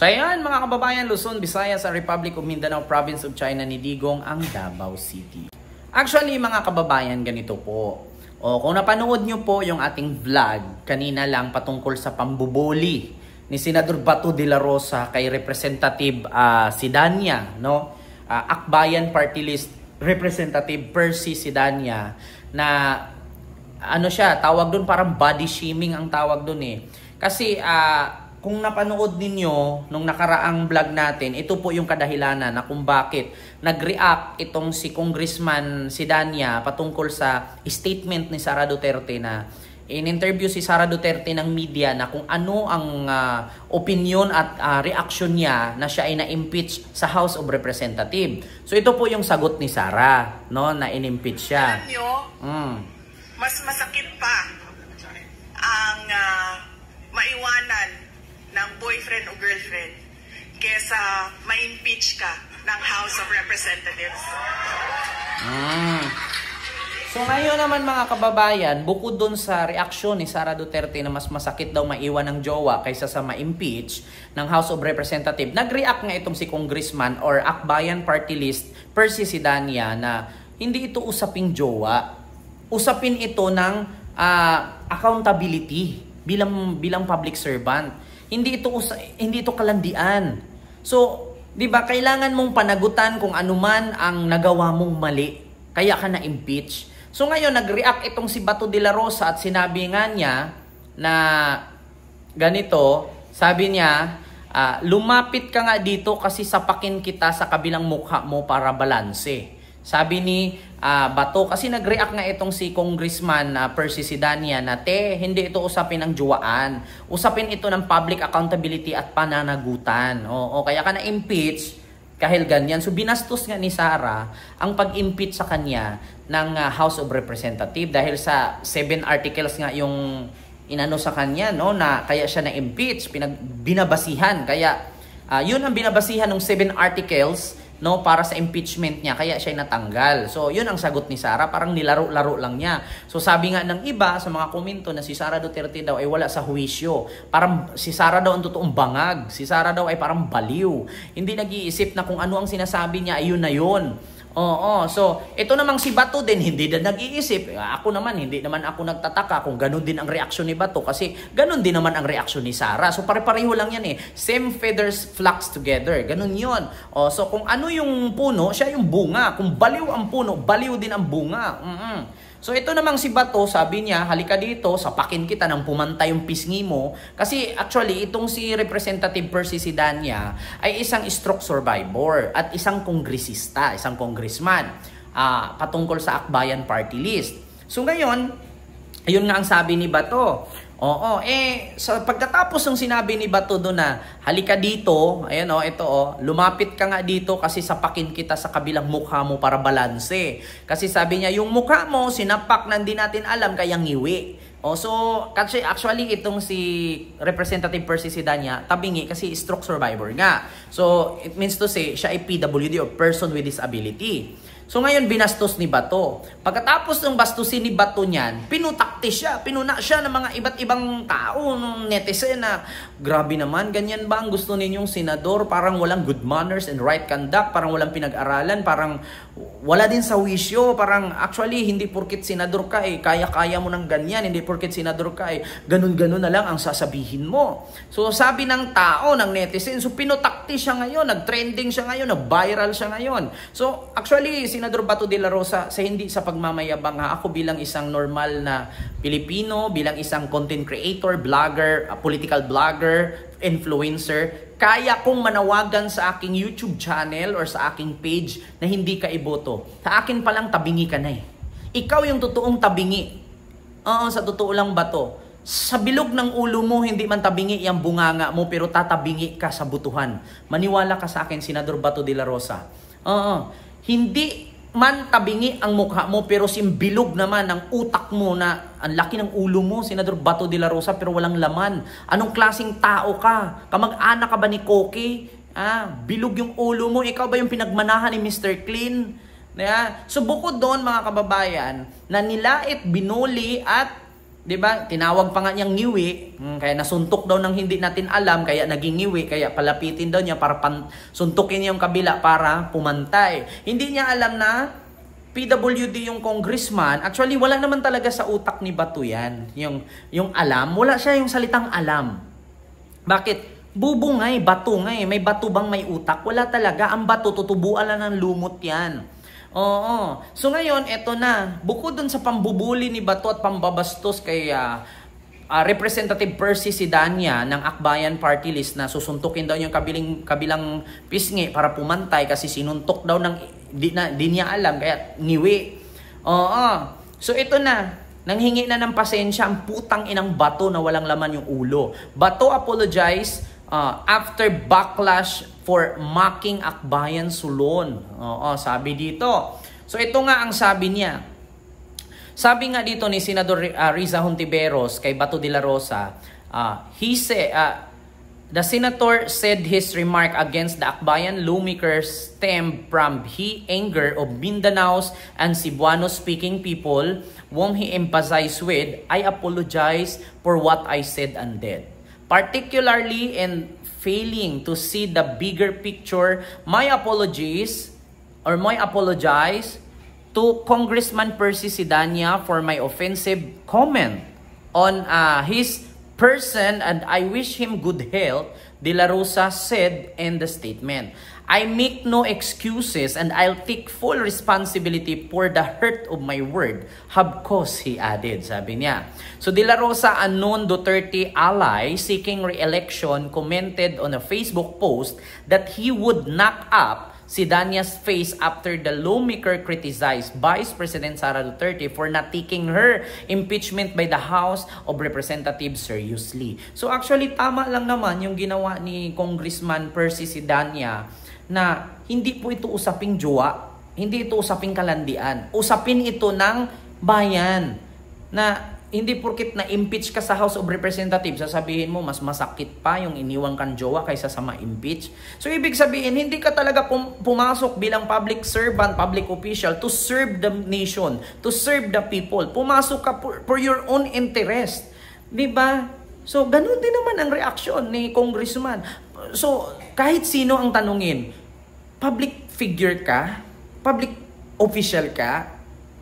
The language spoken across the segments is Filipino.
So ayan mga kababayan, Luzon, Visayas, sa Republic of Mindanao, Province of China ni Digong ang Davao City. Actually mga kababayan, ganito po. Kung napanood nyo po yung ating vlog kanina lang patungkol sa pambubuli ni Senador Bato de la Rosa kay Representative Sidania, no? Akbayan Party List Representative Percy Sidania, na ano siya, tawag doon parang body shaming ang tawag doon eh. Kasi kung napanood ninyo nung nakaraang vlog natin, ito po yung kadahilanan na kung bakit nag-react itong si Congressman Sidania patungkol sa statement ni Sara Duterte, na in-interview si Sara Duterte ng media na kung ano ang opinion at reaction niya na siya ay na-impeach sa House of Representatives. So ito po yung sagot ni Sara, no, na in-impeach siya. Alam nyo, mas masakit pa ang maiwanan ng boyfriend o girlfriend kesa ma-impeach ka ng House of Representatives. So ngayon naman mga kababayan, bukod dun sa reaksyon ni Sara Duterte na mas masakit daw maiwan ng jowa kaysa sa ma-impeach ng House of Representatives, nag-react nga itong si Congressman or Akbayan Party List Percy Sidania na hindi ito usaping jowa. Usapin ito ng accountability bilang public servant. Hindi ito kalandian. So, 'di ba, kailangan mong panagutan kung anuman ang nagawa mong mali, kaya ka na-impeach. So ngayon nag-react itong si Bato de la Rosa at sinabi nga niya na ganito, sabi niya, lumapit ka nga dito kasi sapakin kita sa kabilang mukha mo para balanse. Sabi ni Bato, kasi nag-react nga itong si Congressman Percy Sidania na hindi ito usapin ng juwaan. Usapin ito ng public accountability at pananagutan. Kaya ka na-impeach kahil ganyan. So binastos nga ni Sara ang pag-impeach sa kanya ng House of Representatives dahil sa 7 articles nga yung inano sa kanya, no, na kaya siya na-impeach, binabasihan. Kaya yun ang binabasihan ng 7 articles, no, para sa impeachment niya, kaya siya natanggal. So, yun ang sagot ni Sara, parang nilaro-laro lang niya. So, sabi nga ng iba sa mga komento na si Sara Duterte daw ay wala sa huwisyo. Parang si Sara daw ang totoong bangag. Si Sara daw ay parang baliw. Hindi nag-iisip na kung ano ang sinasabi niya, ayun na yun. So, ito namang si Bato din, hindi na nag-iisip. Ako naman, hindi naman ako nagtataka kung ganun din ang reaksyon ni Bato kasi ganun din naman ang reaksyon ni Sara. So, pare-pareho lang yan eh. Same feathers flocks together. Ganun yun. So, kung ano yung puno, siya yung bunga. Kung baliw ang puno, baliw din ang bunga. So ito namang si Bato, sabi niya, halika dito, sapakin kita nang pumantay yung pisngi mo. Kasi actually, itong si Representative Percy Sidania ay isang stroke survivor at isang kongresista, isang congressman patungkol sa Akbayan Party List. So ngayon, ayun nga ang sabi ni Bato. So pagkatapos ng sinabi ni Bato doon na halika dito, ayan lumapit ka nga dito kasi sapakin kita sa kabilang mukha mo para balanse. Kasi sabi niya, yung mukha mo sinapak na hindi natin alam kaya ngiwi. So kasi actually itong si Representative Percy Sidania tabingi kasi stroke survivor nga. So it means to say siya ay PWD or person with disability. So ngayon binastos ni Bato. Pagkatapos ng bastusin ni Bato niyan, pinutakti siya, pinuna siya ng mga iba't ibang tao, netizen na grabe naman, ganyan ba ang gusto ninyong senador? Parang walang good manners and right conduct, parang walang pinag-aralan, parang wala din sa wisyo, parang actually hindi porkit senador ka kaya-kaya mo ng ganyan, hindi porkit senador ka ganun-ganun na lang ang sasabihin mo. So sabi ng tao, ng netizen, so pinutakti siya ngayon, nag-trending siya ngayon, nag-viral siya ngayon. So actually, Senador Bato de la Rosa, hindi sa pagmamayabang ako bilang isang normal na Pilipino, bilang isang content creator, blogger, political blogger, influencer, kaya kong manawagan sa aking YouTube channel or sa aking page na hindi ka iboto. Sa akin palang tabingi ka na Ikaw yung totoong tabingi. Sa totoo lang Bato. Sa bilog ng ulo mo, hindi man tabingi yung bunganga mo, pero tatabingi ka sa butuhan. Maniwala ka sa akin, Senador Bato de la Rosa. Hindi man tabingi ang mukha mo pero simbilog naman ang utak mo na ang laki ng ulo mo, Senador Bato de la Rosa, pero walang laman. Anong klaseng tao ka? Kamag-anak ka ba ni Koki? Bilog yung ulo mo. Ikaw ba yung pinagmanahan ni Mr. Clean? So bukod doon mga kababayan, na nilait, binuli at 'Di ba? Tinawag pa nga niyang ngiwi, kaya nasuntok daw ng hindi natin alam, kaya naging ngiwi, kaya palapitin daw niya para suntukin niya yung kabila para pumantay. Hindi niya alam na PWD yung congressman. Actually, wala naman talaga sa utak ni Bato yan. Yung alam, wala siya yung salitang alam. Bakit? Bubo nga bato nga May bato bang may utak? Wala talaga. Ang bato, tutubuan lang ng lumot yan. Oo. So ngayon, eto na. Bukod dun sa pambubuli ni Bato at pambabastos kay Representative Percy Sidania ng Akbayan Party List na susuntukin daw yung kabilang pisngi para pumantay kasi sinuntok daw ng di niya alam kaya ngiwi. Oo. So ito na. Nanghingi na ng pasensya ang putang inang Bato na walang laman yung ulo. Bato apologize after backlash for mocking Akbayan Sulon. Oo, sabi dito. So ito nga ang sabi niya. Sabi nga dito ni Senador Riza Hontiveros kay Bato de la Rosa, the senator said his remark against the Akbayan lawmakers stemmed from his anger of Mindanao's and Cebuano speaking people, whom he emphasized with, "I apologize for what I said and did. Particularly in failing to see the bigger picture, my apologize to Congressman Percy Sidania for my offensive comment on his person and I wish him good health," De La Rosa said in the statement. "I make no excuses and I'll take full responsibility for the hurt of my word have caused," he added, sabi niya. So De La Rosa, a known Duterte ally seeking re-election, commented on a Facebook post that he would knock up Sidania's face after the lawmaker criticized Vice President Sara Duterte for not taking her impeachment by the House of Representatives seriously. So actually, tama lang naman yung ginawa ni Congressman Percy Sidania na hindi po ito usaping jowa, hindi ito usaping kalandian. Usapin ito ng bayan na hindi porkit na-impeach ka sa House of Representatives, sasabihin mo mas masakit pa yung iniwang kang jowa kaysa sa ma-impeach. So ibig sabihin, hindi ka talaga pumasok bilang public servant, public official to serve the nation, to serve the people. Pumasok ka for your own interest. Diba? So ganun din naman ang reaksyon ni Congressman. So kahit sino ang tanungin, public figure ka, public official ka,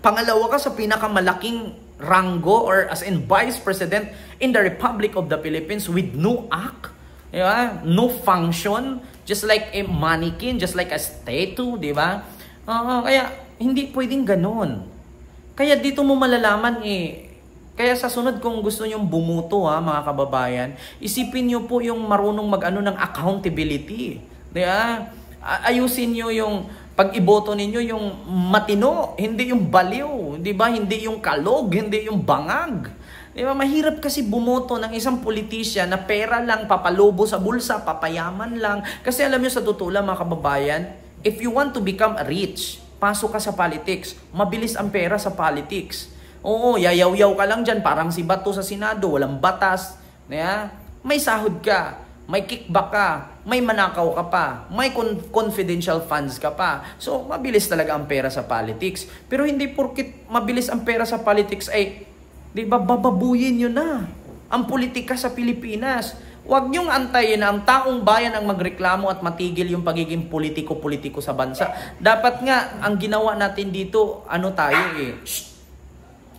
pangalawa ka sa pinakamalaking ranggo or as in Vice President in the Republic of the Philippines with no act, diba? No function, just like a mannequin, just like a statue, di ba? Kaya hindi pwedeng ganun. Kaya dito mo malalaman kaya sa sunod kung gusto nyong bumuto mga kababayan, isipin nyo po yung marunong mag-ano ng accountability. Diba? Ayusin nyo yung pag-iboto ninyo yung matino, hindi yung baliw, di ba? Hindi yung kalog, hindi yung bangag. Di ba? Mahirap kasi bumoto ng isang politisyan na pera lang, papalobo sa bulsa, papayaman lang. Kasi alam nyo sa totoo lang mga kababayan, if you want to become rich, pasok ka sa politics. Mabilis ang pera sa politics. Oo, yayaw-yaw ka lang dyan, parang si Bato sa Senado, walang batas. Diba? May sahod ka. May kickback ka, may manakaw ka pa, may confidential funds ka pa. So, mabilis talaga ang pera sa politics. Pero hindi porkit mabilis ang pera sa politics ay, di ba, bababuyin nyo na ang politika sa Pilipinas. Huwag nyong antayin na ang taong bayan ang magreklamo at matigil yung pagiging politiko-politiko sa bansa. Dapat nga, ang ginawa natin dito,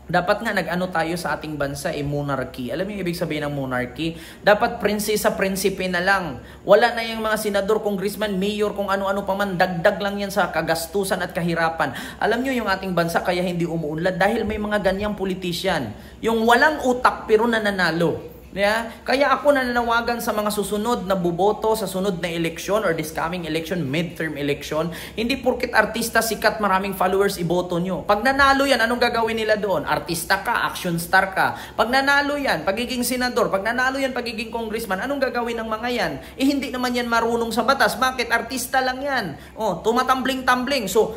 dapat nga nag-ano tayo sa ating bansa monarchy. Alam niyo ibig sabihin ng monarchy? Dapat prinsesa, prinsipe na lang. Wala na yung mga senador, congressman, mayor, kung ano-ano pa man. Dagdag lang yan sa kagastusan at kahirapan. Alam niyo yung ating bansa kaya hindi umuunlad dahil may mga ganyang politician. Yung walang utak pero nananalo. Yeah? Kaya ako nananawagan sa mga susunod na buboto sa sunod na eleksyon or this coming election, midterm election, hindi porkit artista, sikat, maraming followers, iboto nyo. Pag nanalo yan, anong gagawin nila doon? Artista ka, action star ka. Pag nanalo yan, pagiging senador. Pag nanalo yan, pagiging congressman. Anong gagawin ng mga yan? Hindi naman yan marunong sa batas. Bakit? Artista lang yan. Tumatambling-tambling. So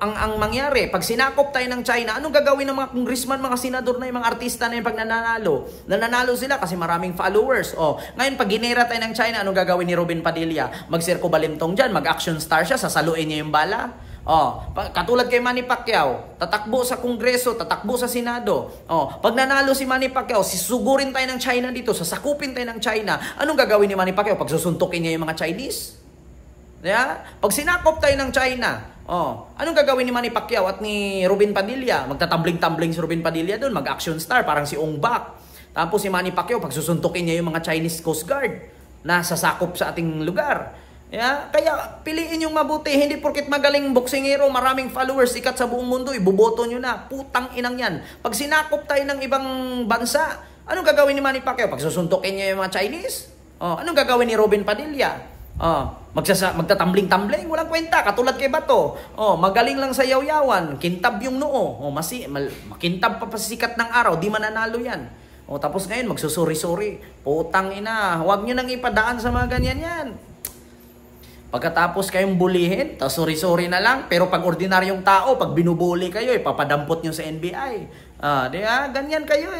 ang mangyari, pag sinakop tayo ng China, anong gagawin ng mga congressman, mga senador na yung mga artista na yung pag nanalo? Nananalo sila kasi maraming followers. Ngayon, pag ginera tayo ng China, anong gagawin ni Robin Padilla? Mag-circo balintong dyan, mag-action star siya, sasaluin niya yung bala. Katulad kay Manny Pacquiao, tatakbo sa Kongreso, tatakbo sa Senado. Pag nanalo si Manny Pacquiao, sisugurin tayo ng China dito, sasakupin tayo ng China. Anong gagawin ni Manny Pacquiao? Pagsusuntukin niya yung mga Chinese? Pag sinakop tayo ng China, anong gagawin ni Manny Pacquiao at ni Robin Padilla? Magtatambling-tambling si Robin Padilla doon, mag-action star, parang si Ong Bak. Tapos si Manny Pacquiao, pagsusuntukin niya yung mga Chinese Coast Guard na sasakop sa ating lugar. Kaya piliin yung mabuti, hindi porket magaling boksingero, maraming followers, sikat sa buong mundo, iboboto nyo na. Putang inang yan. Pag sinakop tayo ng ibang bansa, anong gagawin ni Manny Pacquiao? Pagsusuntukin niya yung mga Chinese? Anong gagawin ni Robin Padilla? Magtatambling-tambling, walang kwenta, katulad kay Bato. Magaling lang sa yaw-yawan, kintab yung noo. Makintab pa sikat ng araw, di mananalo yan. Tapos ngayon, magsusuri-suri. Putang ina, huwag nyo nang ipadaan sa mga ganyan yan. Pagkatapos kayong bulihin, tapos suri-suri na lang. Pero pag ordinaryong tao, pag binubuli kayo, ipapadampot nyo sa NBI. Ganyan kayo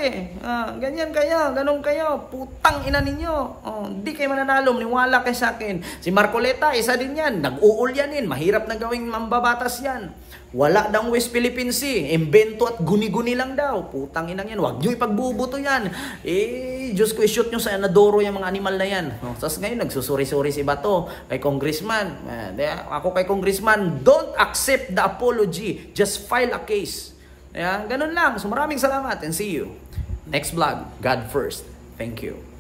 ganyan kayo, ganun kayo. Putang ina ninyo. Hindi kayo mananalo, niwala kayo sa akin. Si Marcoleta, isa din yan. Nag-uul yan. Mahirap na gawing mambabatas yan. Wala daw West Philippine Sea. Imbento at guni-guni lang daw. Putang inang yan. Huwag nyo ipagbubuto yan. Diyos ko, i-shoot nyo sa Anadoro yung mga animal na yan. Tapos ngayon, nagsusuri-suri si Bato kay Congressman. Ako kay Congressman, don't accept the apology. Just file a case. Ganun lang. So maraming salamat and see you next vlog. God first. Thank you.